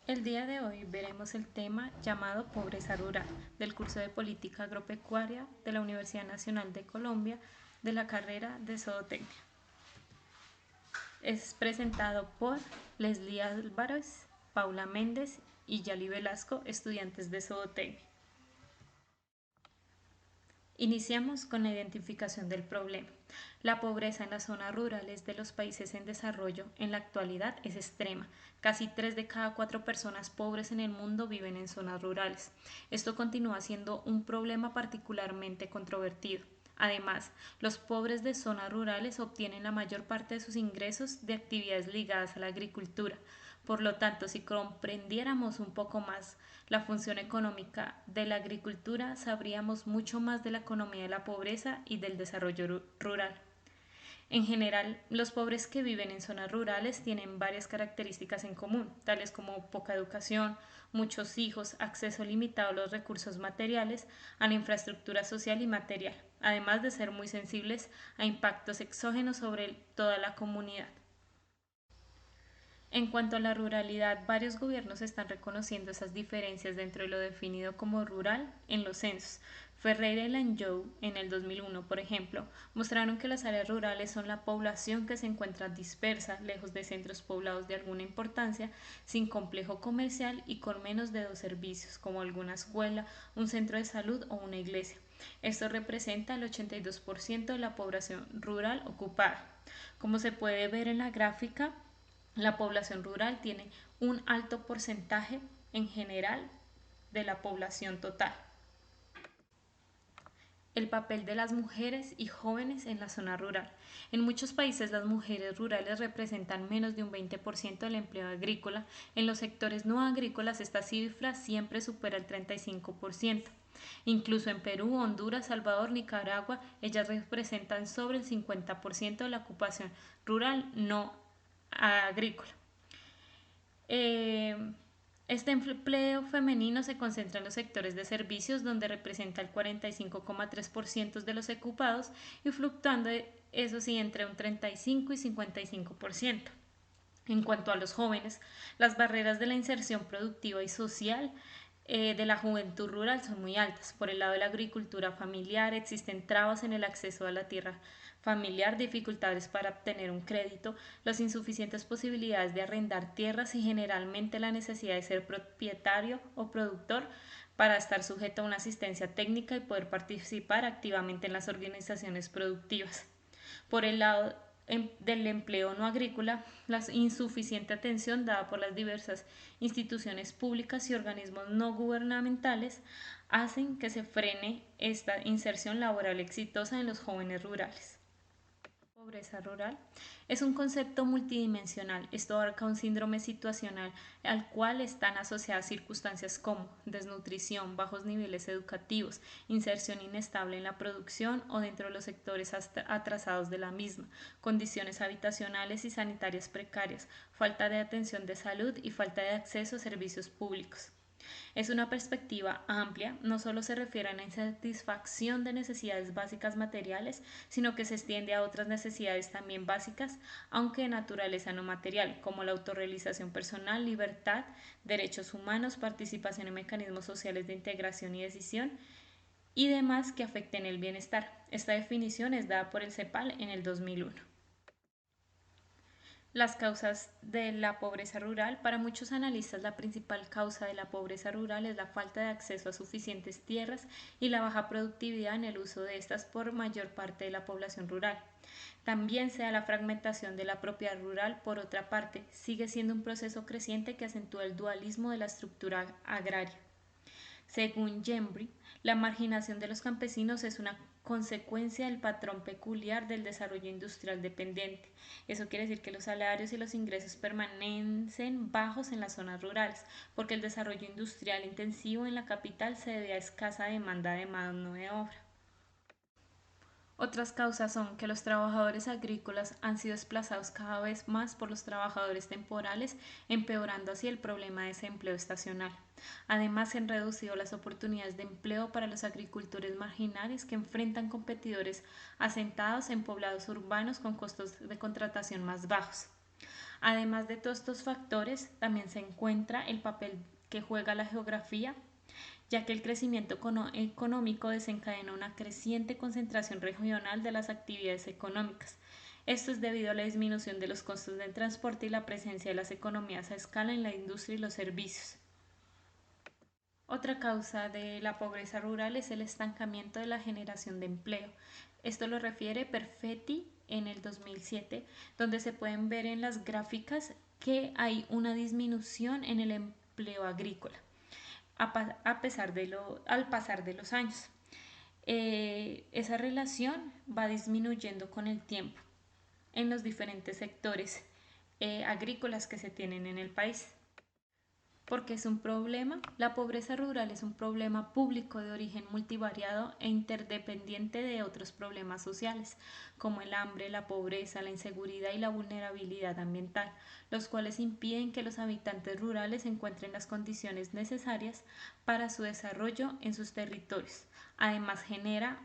El día de hoy veremos el tema llamado Pobreza Rural del curso de Política Agropecuaria de la Universidad Nacional de Colombia de la carrera de Zootecnia. Es presentado por Leslie Álvarez, Paula Méndez y Yali Velasco, estudiantes de Zootecnia. Iniciamos con la identificación del problema. La pobreza en las zonas rurales de los países en desarrollo en la actualidad es extrema. Casi 3 de cada 4 personas pobres en el mundo viven en zonas rurales. Esto continúa siendo un problema particularmente controvertido. Además, los pobres de zonas rurales obtienen la mayor parte de sus ingresos de actividades ligadas a la agricultura. Por lo tanto, si comprendiéramos un poco más la función económica de la agricultura, sabríamos mucho más de la economía de la pobreza y del desarrollo rural. En general, los pobres que viven en zonas rurales tienen varias características en común, tales como poca educación, muchos hijos, acceso limitado a los recursos materiales, a la infraestructura social y material, además de ser muy sensibles a impactos exógenos sobre toda la comunidad. En cuanto a la ruralidad, varios gobiernos están reconociendo esas diferencias dentro de lo definido como rural en los censos. Ferreira y Langiou, en el 2001, por ejemplo, mostraron que las áreas rurales son la población que se encuentra dispersa, lejos de centros poblados de alguna importancia, sin complejo comercial y con menos de 2 servicios, como alguna escuela, un centro de salud o una iglesia. Esto representa el 82% de la población rural ocupada. Como se puede ver en la gráfica, la población rural tiene un alto porcentaje en general de la población total. El papel de las mujeres y jóvenes en la zona rural. En muchos países las mujeres rurales representan menos de un 20% del empleo agrícola. En los sectores no agrícolas esta cifra siempre supera el 35%. Incluso en Perú, Honduras, Salvador, Nicaragua, ellas representan sobre el 50% de la ocupación rural no agrícola. Este empleo femenino se concentra en los sectores de servicios, donde representa el 45,3% de los ocupados y fluctuando, eso sí, entre un 35 y 55%. En cuanto a los jóvenes, las barreras de la inserción productiva y social de la juventud rural son muy altas. Por el lado de la agricultura familiar existen trabas en el acceso a la tierra familiar, dificultades para obtener un crédito, las insuficientes posibilidades de arrendar tierras y generalmente la necesidad de ser propietario o productor para estar sujeto a una asistencia técnica y poder participar activamente en las organizaciones productivas. Por el lado del empleo no agrícola, la insuficiente atención dada por las diversas instituciones públicas y organismos no gubernamentales hacen que se frene esta inserción laboral exitosa en los jóvenes rurales. Pobreza rural es un concepto multidimensional. Esto abarca un síndrome situacional al cual están asociadas circunstancias como desnutrición, bajos niveles educativos, inserción inestable en la producción o dentro de los sectores atrasados de la misma, condiciones habitacionales y sanitarias precarias, falta de atención de salud y falta de acceso a servicios públicos. Es una perspectiva amplia, no solo se refiere a la insatisfacción de necesidades básicas materiales, sino que se extiende a otras necesidades también básicas, aunque de naturaleza no material, como la autorrealización personal, libertad, derechos humanos, participación en mecanismos sociales de integración y decisión, y demás que afecten el bienestar. Esta definición es dada por el CEPAL en el 2001. Las causas de la pobreza rural. Para muchos analistas, la principal causa de la pobreza rural es la falta de acceso a suficientes tierras y la baja productividad en el uso de estas por mayor parte de la población rural. También se da la fragmentación de la propiedad rural. Por otra parte, sigue siendo un proceso creciente que acentúa el dualismo de la estructura agraria. Según Gembry, la marginación de los campesinos es una consecuencia del patrón peculiar del desarrollo industrial dependiente. Eso quiere decir que los salarios y los ingresos permanecen bajos en las zonas rurales, porque el desarrollo industrial intensivo en la capital se debe a escasa demanda de mano de obra. Otras causas son que los trabajadores agrícolas han sido desplazados cada vez más por los trabajadores temporales, empeorando así el problema de desempleo estacional. Además, se han reducido las oportunidades de empleo para los agricultores marginales que enfrentan competidores asentados en poblados urbanos con costos de contratación más bajos. Además de todos estos factores, también se encuentra el papel que juega la geografía, ya que el crecimiento económico desencadena una creciente concentración regional de las actividades económicas. Esto es debido a la disminución de los costos del transporte y la presencia de las economías a escala en la industria y los servicios. Otra causa de la pobreza rural es el estancamiento de la generación de empleo. Esto lo refiere Perfetti en el 2007, donde se pueden ver en las gráficas que hay una disminución en el empleo agrícola al pasar de los años. Esa relación va disminuyendo con el tiempo en los diferentes sectores agrícolas que se tienen en el país. Porque es un problema, la pobreza rural es un problema público de origen multivariado e interdependiente de otros problemas sociales, como el hambre, la pobreza, la inseguridad y la vulnerabilidad ambiental, los cuales impiden que los habitantes rurales encuentren las condiciones necesarias para su desarrollo en sus territorios. Además, genera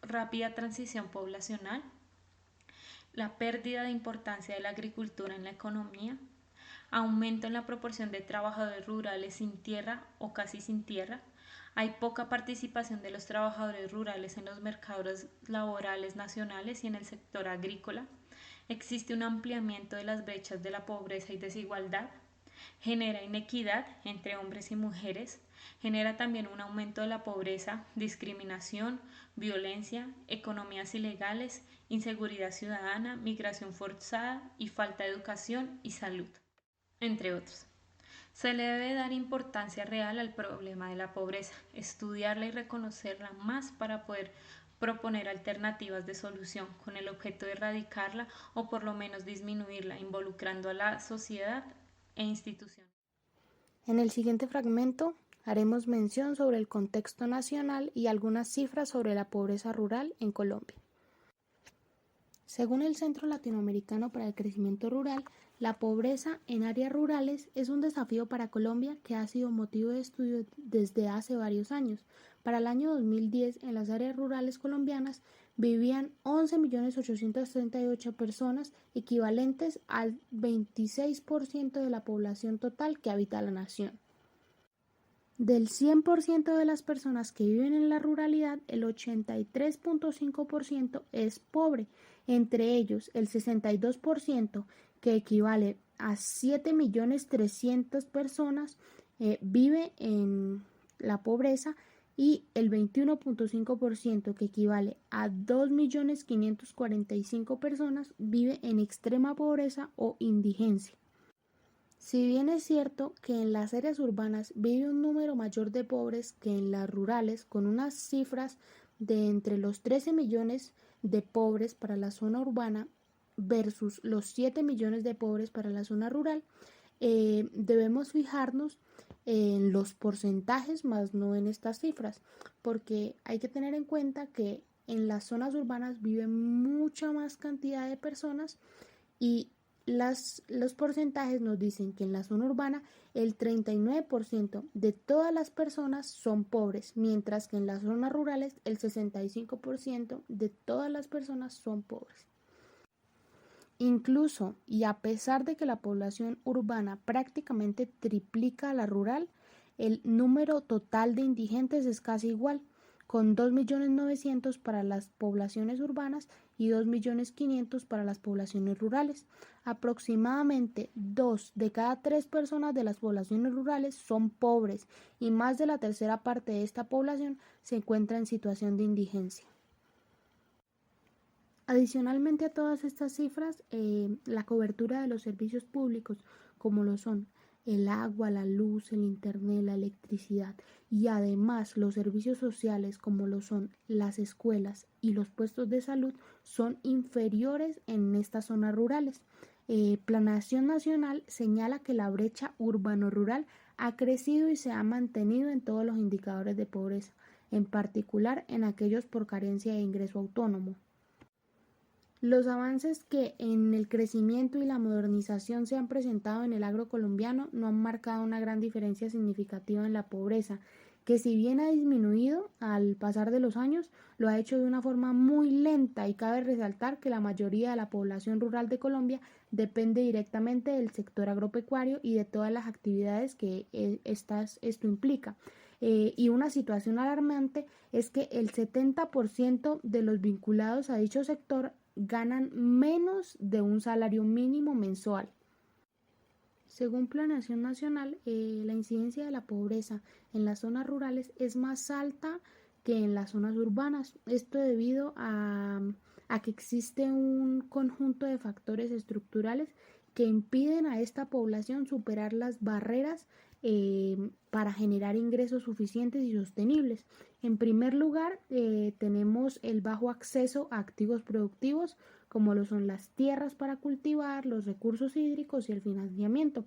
rápida transición poblacional, la pérdida de importancia de la agricultura en la economía, aumento en la proporción de trabajadores rurales sin tierra o casi sin tierra, hay poca participación de los trabajadores rurales en los mercados laborales nacionales y en el sector agrícola, existe un ampliamiento de las brechas de la pobreza y desigualdad, genera inequidad entre hombres y mujeres, genera también un aumento de la pobreza, discriminación, violencia, economías ilegales, inseguridad ciudadana, migración forzada y falta de educación y salud, entre otros. Se le debe dar importancia real al problema de la pobreza, estudiarla y reconocerla más para poder proponer alternativas de solución con el objeto de erradicarla o por lo menos disminuirla, involucrando a la sociedad e instituciones. En el siguiente fragmento haremos mención sobre el contexto nacional y algunas cifras sobre la pobreza rural en Colombia. Según el Centro Latinoamericano para el Crecimiento Rural, la pobreza en áreas rurales es un desafío para Colombia que ha sido motivo de estudio desde hace varios años. Para el año 2010, en las áreas rurales colombianas vivían 11.838.000 personas, equivalentes al 26% de la población total que habita la nación. Del 100% de las personas que viven en la ruralidad, el 83.5% es pobre, entre ellos el 62%, que equivale a 7.300.000 personas, vive en la pobreza, y el 21.5%, que equivale a 2.545.000 personas, vive en extrema pobreza o indigencia. Si bien es cierto que en las áreas urbanas vive un número mayor de pobres que en las rurales, con unas cifras de entre los 13 millones de pobres para la zona urbana versus los 7 millones de pobres para la zona rural, debemos fijarnos en los porcentajes, más no en estas cifras, porque hay que tener en cuenta que en las zonas urbanas vive mucha más cantidad de personas y los porcentajes nos dicen que en la zona urbana el 39% de todas las personas son pobres, mientras que en las zonas rurales el 65% de todas las personas son pobres. Incluso y a pesar de que la población urbana prácticamente triplica a la rural, el número total de indigentes es casi igual, con 2.900.000 para las poblaciones urbanas y 2.500.000 para las poblaciones rurales. Aproximadamente 2 de cada 3 personas de las poblaciones rurales son pobres y más de la tercera parte de esta población se encuentra en situación de indigencia. Adicionalmente a todas estas cifras, la cobertura de los servicios públicos, como lo son el agua, la luz, el internet, la electricidad y además los servicios sociales, como lo son las escuelas y los puestos de salud, son inferiores en estas zonas rurales. Planación Nacional señala que la brecha urbano-rural ha crecido y se ha mantenido en todos los indicadores de pobreza, en particular en aquellos por carencia de ingreso autónomo. Los avances que en el crecimiento y la modernización se han presentado en el agro colombiano no han marcado una gran diferencia significativa en la pobreza, que si bien ha disminuido al pasar de los años, lo ha hecho de una forma muy lenta y cabe resaltar que la mayoría de la población rural de Colombia depende directamente del sector agropecuario y de todas las actividades que esto implica. Y una situación alarmante es que el 70% de los vinculados a dicho sector ganan menos de un salario mínimo mensual. Según Planeación Nacional, la incidencia de la pobreza en las zonas rurales es más alta que en las zonas urbanas. Esto debido a que existe un conjunto de factores estructurales que impiden a esta población superar las barreras para generar ingresos suficientes y sostenibles. En primer lugar, tenemos el bajo acceso a activos productivos, como lo son las tierras para cultivar, los recursos hídricos y el financiamiento.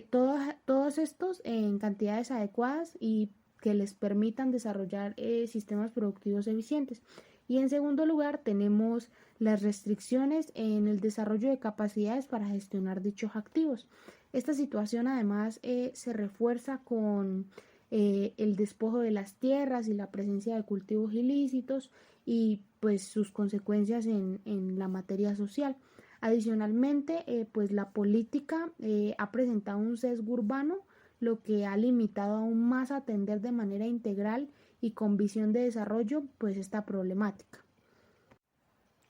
Todos estos en cantidades adecuadas y que les permitan desarrollar sistemas productivos eficientes. Y en segundo lugar, tenemos las restricciones en el desarrollo de capacidades para gestionar dichos activos. Esta situación además se refuerza con el despojo de las tierras y la presencia de cultivos ilícitos y pues sus consecuencias en la materia social. Adicionalmente, pues la política ha presentado un sesgo urbano, lo que ha limitado aún más a atender de manera integral y con visión de desarrollo pues esta problemática.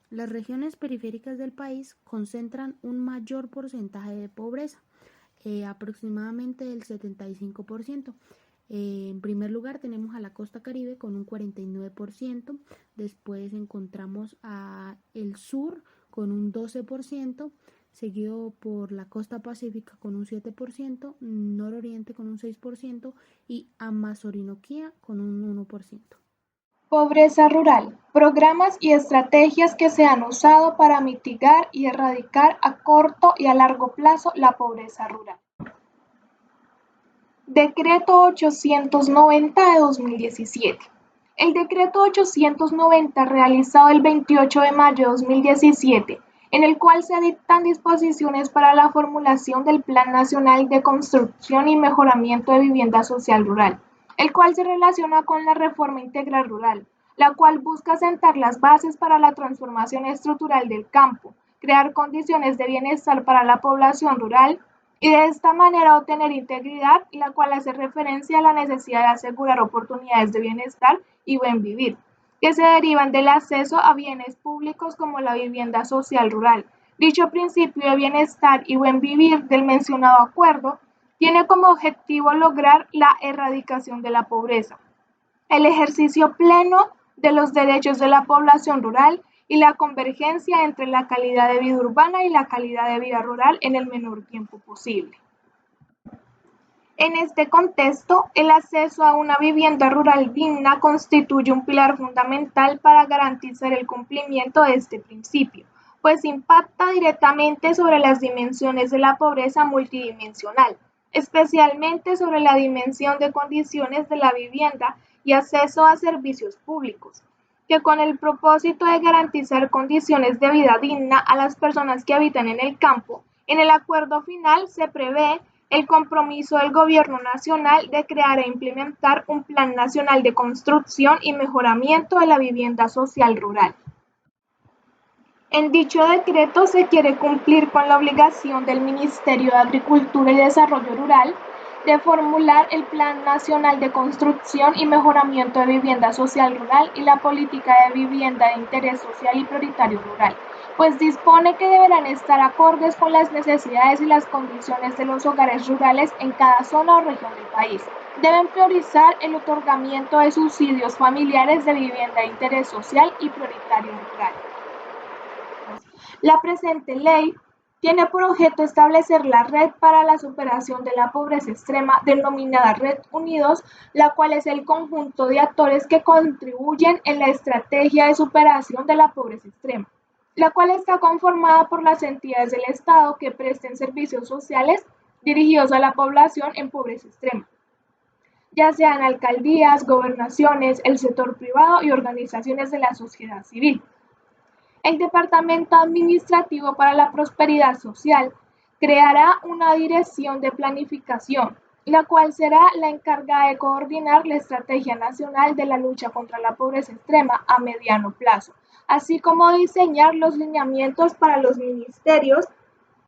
Las regiones periféricas del país concentran un mayor porcentaje de pobreza, aproximadamente el 75%. En primer lugar tenemos a la costa Caribe con un 49%, después encontramos a el sur con un 12%, seguido por la costa pacífica con un 7%, nororiente con un 6% y Amazorinoquía con un 1%. Pobreza rural. Programas y estrategias que se han usado para mitigar y erradicar a corto y a largo plazo la pobreza rural. Decreto 890 de 2017. El decreto 890 realizado el 28 de mayo de 2017, en el cual se dictan disposiciones para la formulación del Plan Nacional de Construcción y Mejoramiento de Vivienda Social Rural, el cual se relaciona con la reforma integral rural, la cual busca sentar las bases para la transformación estructural del campo, crear condiciones de bienestar para la población rural y de esta manera obtener integridad, la cual hace referencia a la necesidad de asegurar oportunidades de bienestar y buen vivir, que se derivan del acceso a bienes públicos como la vivienda social rural. Dicho principio de bienestar y buen vivir del mencionado acuerdo tiene como objetivo lograr la erradicación de la pobreza, el ejercicio pleno de los derechos de la población rural y la convergencia entre la calidad de vida urbana y la calidad de vida rural en el menor tiempo posible. En este contexto, el acceso a una vivienda rural digna constituye un pilar fundamental para garantizar el cumplimiento de este principio, pues impacta directamente sobre las dimensiones de la pobreza multidimensional, especialmente sobre la dimensión de condiciones de la vivienda y acceso a servicios públicos, que con el propósito de garantizar condiciones de vida digna a las personas que habitan en el campo, en el acuerdo final se prevé el compromiso del Gobierno Nacional de crear e implementar un Plan Nacional de Construcción y Mejoramiento de la Vivienda Social Rural. En dicho decreto se quiere cumplir con la obligación del Ministerio de Agricultura y Desarrollo Rural de formular el Plan Nacional de Construcción y Mejoramiento de Vivienda Social Rural y la Política de Vivienda de Interés Social y Prioritario Rural, pues dispone que deberán estar acordes con las necesidades y las condiciones de los hogares rurales en cada zona o región del país. Deben priorizar el otorgamiento de subsidios familiares de vivienda de interés social y prioritario rural. La presente ley tiene por objeto establecer la Red para la Superación de la Pobreza Extrema, denominada Red Unidos, la cual es el conjunto de actores que contribuyen en la estrategia de superación de la pobreza extrema, la cual está conformada por las entidades del Estado que presten servicios sociales dirigidos a la población en pobreza extrema, ya sean alcaldías, gobernaciones, el sector privado y organizaciones de la sociedad civil. El Departamento Administrativo para la Prosperidad Social creará una dirección de planificación, la cual será la encargada de coordinar la Estrategia Nacional de la Lucha contra la Pobreza Extrema a mediano plazo, así como diseñar los lineamientos para los ministerios,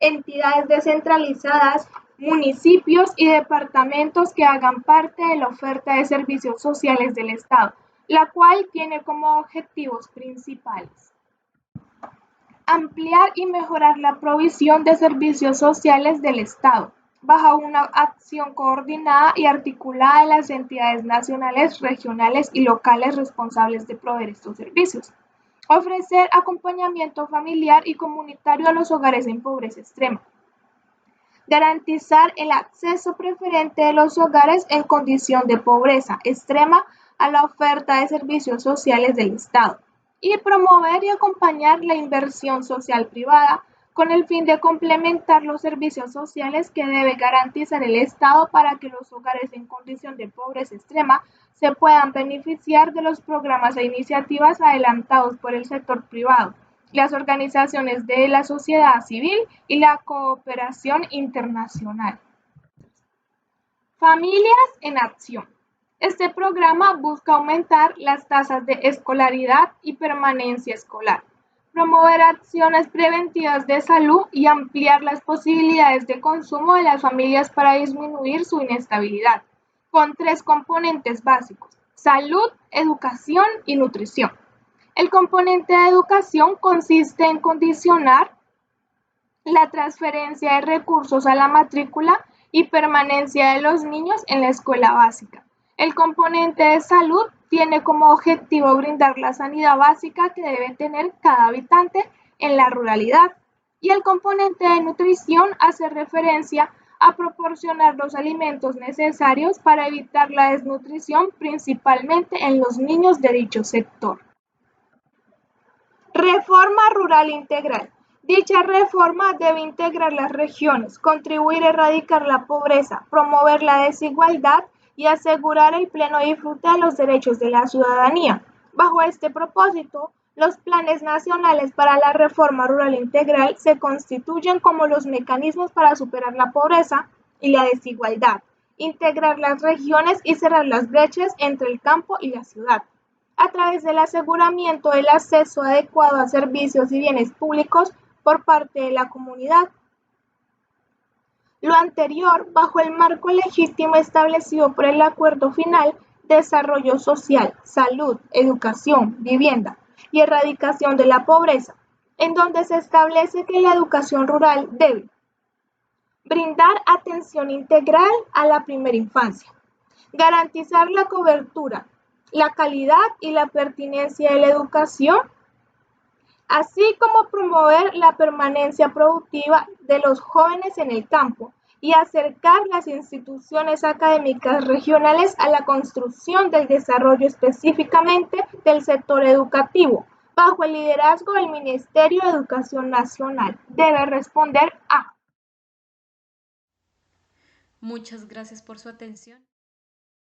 entidades descentralizadas, municipios y departamentos que hagan parte de la oferta de servicios sociales del Estado, la cual tiene como objetivos principales ampliar y mejorar la provisión de servicios sociales del Estado, bajo una acción coordinada y articulada de las entidades nacionales, regionales y locales responsables de proveer estos servicios. Ofrecer acompañamiento familiar y comunitario a los hogares en pobreza extrema. Garantizar el acceso preferente de los hogares en condición de pobreza extrema a la oferta de servicios sociales del Estado y promover y acompañar la inversión social privada con el fin de complementar los servicios sociales que debe garantizar el Estado para que los hogares en condición de pobreza extrema se puedan beneficiar de los programas e iniciativas adelantados por el sector privado, las organizaciones de la sociedad civil y la cooperación internacional. Familias en acción. Este programa busca aumentar las tasas de escolaridad y permanencia escolar, promover acciones preventivas de salud y ampliar las posibilidades de consumo de las familias para disminuir su inestabilidad, con 3 componentes básicos: salud, educación y nutrición. El componente de educación consiste en condicionar la transferencia de recursos a la matrícula y permanencia de los niños en la escuela básica. El componente de salud tiene como objetivo brindar la sanidad básica que debe tener cada habitante en la ruralidad. Y el componente de nutrición hace referencia a proporcionar los alimentos necesarios para evitar la desnutrición, principalmente en los niños de dicho sector. Reforma rural integral. Dicha reforma debe integrar las regiones, contribuir a erradicar la pobreza, promover la desigualdad y asegurar el pleno disfrute de los derechos de la ciudadanía. Bajo este propósito, los planes nacionales para la reforma rural integral se constituyen como los mecanismos para superar la pobreza y la desigualdad, integrar las regiones y cerrar las brechas entre el campo y la ciudad, a través del aseguramiento del acceso adecuado a servicios y bienes públicos por parte de la comunidad. Lo anterior bajo el marco legítimo establecido por el Acuerdo Final, Desarrollo Social, Salud, Educación, Vivienda y Erradicación de la Pobreza, en donde se establece que la educación rural debe brindar atención integral a la primera infancia, garantizar la cobertura, la calidad y la pertinencia de la educación, así como promover la permanencia productiva de los jóvenes en el campo y acercar las instituciones académicas regionales a la construcción del desarrollo específicamente del sector educativo, bajo el liderazgo del Ministerio de Educación Nacional. Debe responder a. Muchas gracias por su atención.